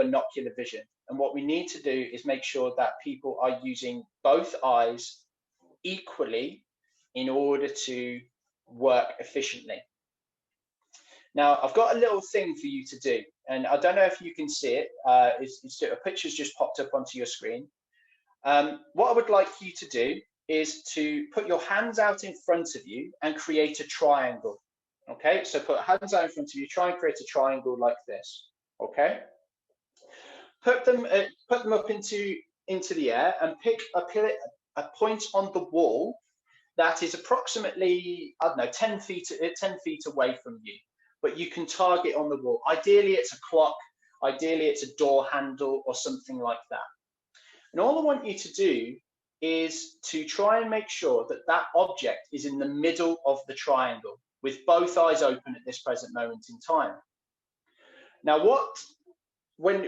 binocular vision. And what we need to do is make sure that people are using both eyes equally in order to work efficiently. Now, I've got a little thing for you to do, and I don't know if you can see it. A picture's just popped up onto your screen. What I would like you to do is to put your hands out in front of you and create a triangle. Okay, so put hands out in front of you, try and create a triangle like this. Okay, put them up into the air and pick a point on the wall that is approximately, I don't know, 10 feet away from you, but you can target on the wall. Ideally, it's a clock. Ideally, it's a door handle or something like that. And all I want you to do is to try and make sure that that object is in the middle of the triangle with both eyes open at this present moment in time. Now, when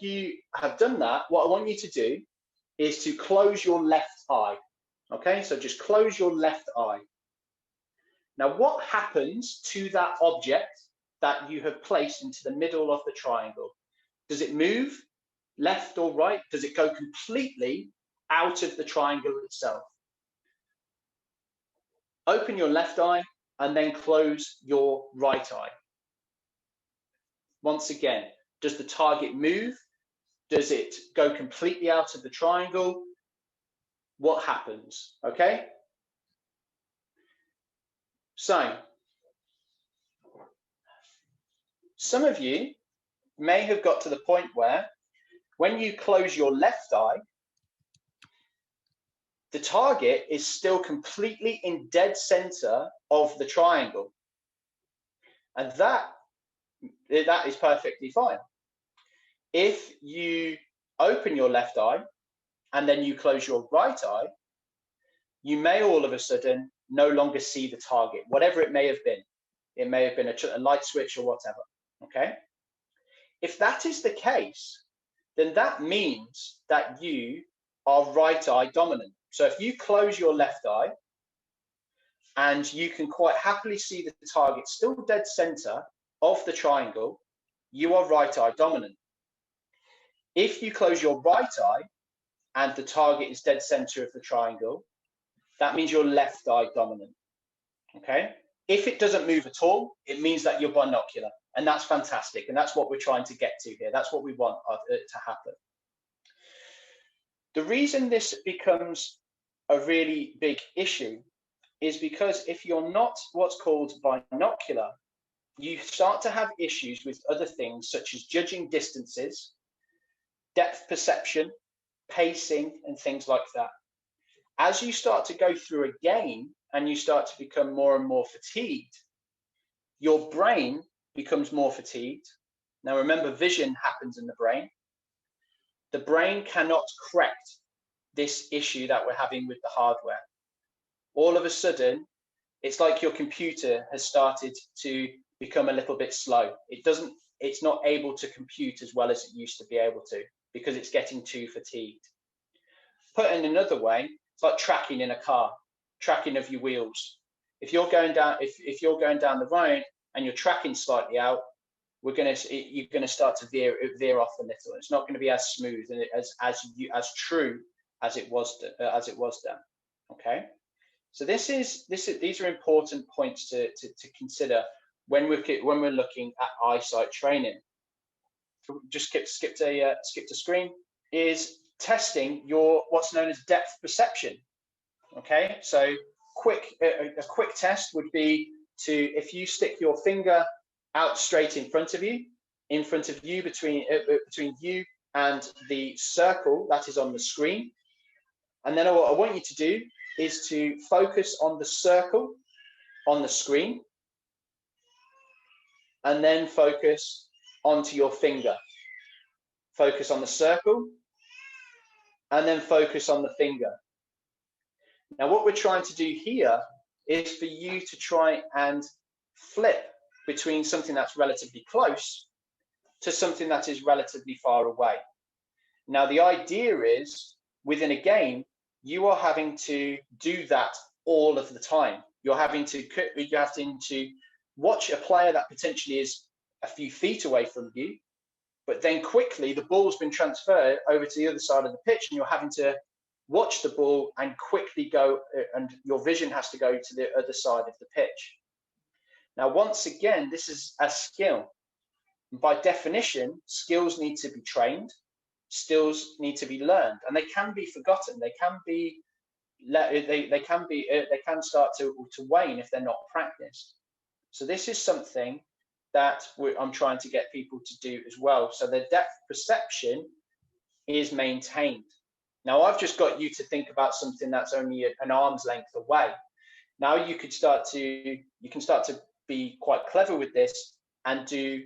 you have done that, what I want you to do is to close your left eye. Okay, so just close your left eye. Now, what happens to that object that you have placed into the middle of the triangle? Does it move left or right? Does it go completely out of the triangle itself? Open your left eye and then close your right eye. Once again, does the target move? Does it go completely out of the triangle? What happens? Okay? So, some of you may have got to the point where when you close your left eye, the target is still completely in dead center of the triangle. And that is perfectly fine. If you open your left eye and then you close your right eye, you may all of a sudden no longer see the target, whatever it may have been. It may have been a light switch or whatever, okay? If that is the case, then that means that you are right eye dominant. So if you close your left eye and you can quite happily see the target still dead center of the triangle, you are right eye dominant. If you close your right eye and the target is dead center of the triangle, that means you're left eye dominant, okay? If it doesn't move at all, it means that you're binocular, and that's fantastic, and that's what we're trying to get to here. That's what we want to happen. The reason this becomes a really big issue is because if you're not what's called binocular, you start to have issues with other things such as judging distances, depth perception, pacing, and things like that. As you start to go through a game and you start to become more and more fatigued, your brain becomes more fatigued. Now remember, vision happens in the brain. The brain cannot correct this issue that we're having with the hardware. All of a sudden, it's like your computer has started to become a little bit slow. It's not able to compute as well as it used to be able to because it's getting too fatigued. Put in another way, it's like tracking in a car, tracking of your wheels. If you're going down, if you're going down the road and you're tracking slightly out, you're going to start to veer off a little. It's not going to be as smooth and as true as it was done. Okay, so these are important points to consider when we're looking at eyesight training. Just skipped a screen. Is testing your what's known as depth perception. Okay, so a quick test would be if you stick your finger out straight in front of you between you and the circle that is on the screen, and then what I want you to do is to focus on the circle on the screen and then focus onto your finger. Focus on the circle and then focus on the finger. Now what we're trying to do here is for you to try and flip between something that's relatively close to something that is relatively far away. Now the idea is within a game, you are having to do that all of the time. You're having to watch a player that potentially is a few feet away from you, but then quickly the ball's been transferred over to the other side of the pitch, and you're having to watch the ball and quickly go, and your vision has to go to the other side of the pitch. Now, once again, this is a skill. By definition, skills need to be trained, skills need to be learned, and they can be forgotten. They can be, they can start to wane if they're not practiced. So this is something that I'm trying to get people to do as well. So the depth perception is maintained. Now, I've just got you to think about something that's only an arm's length away. Now you can start to be quite clever with this and do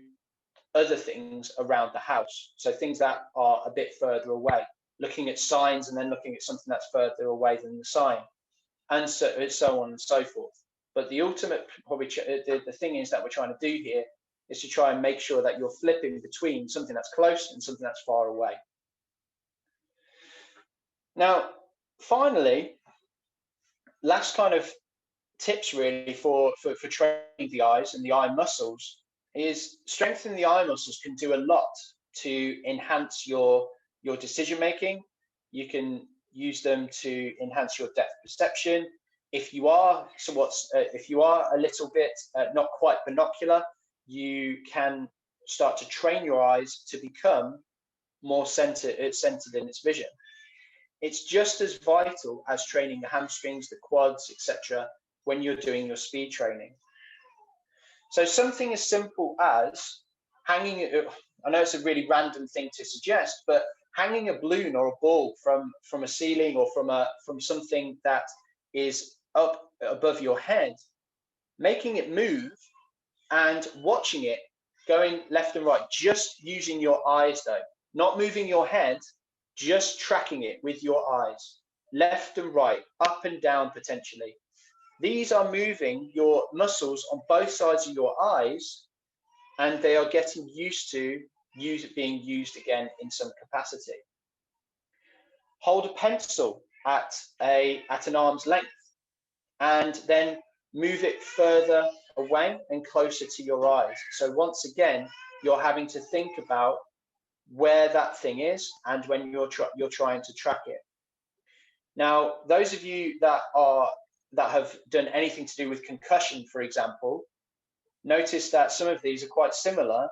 other things around the house. So things that are a bit further away, looking at signs and then looking at something that's further away than the sign, and so on and so forth. But the ultimate, probably the thing is that we're trying to do here is to try and make sure that you're flipping between something that's close and something that's far away. Now, finally, last kind of tips really for training the eyes and the eye muscles is strengthening the eye muscles can do a lot to enhance your decision making. You can use them to enhance your depth perception. If you are a little bit not quite binocular, you can start to train your eyes to become more centered in its vision. It's just as vital as training the hamstrings, the quads, etc. when you're doing your speed training. So something as simple as hanging, I know it's a really random thing to suggest, but hanging a balloon or a ball from a ceiling or from something that is up above your head, making it move and watching it going left and right, just using your eyes though, not moving your head, just tracking it with your eyes, left and right, up and down potentially. These are moving your muscles on both sides of your eyes, and they are getting used to being used again in some capacity. Hold a pencil at an arm's length and then move it further away and closer to your eyes. So once again, you're having to think about where that thing is and when you're trying to track it. Now, those of you that have done anything to do with concussion, for example, notice that some of these are quite similar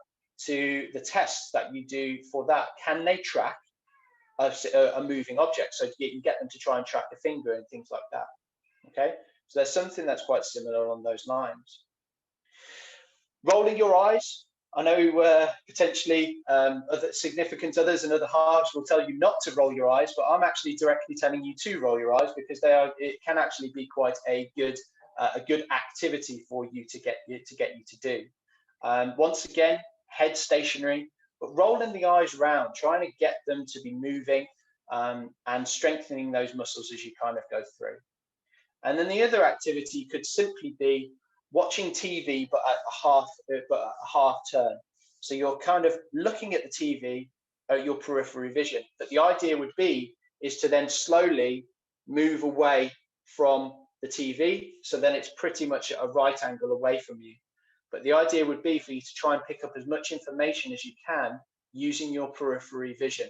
to the tests that you do for that. Can they track a moving object? So you get them to try and track a finger and things like that. Okay, so there's something that's quite similar on those lines. Rolling your eyes. I know potentially other significant others and other halves will tell you not to roll your eyes, but I'm actually directly telling you to roll your eyes because it can actually be quite a good activity for you to get you to do. Once again, head stationary, but rolling the eyes round, trying to get them to be moving and strengthening those muscles as you kind of go through. And then the other activity could simply be watching TV, but at a half turn. So you're kind of looking at the TV at your periphery vision. But the idea would be is to then slowly move away from the TV. So then it's pretty much at a right angle away from you. But the idea would be for you to try and pick up as much information as you can using your periphery vision.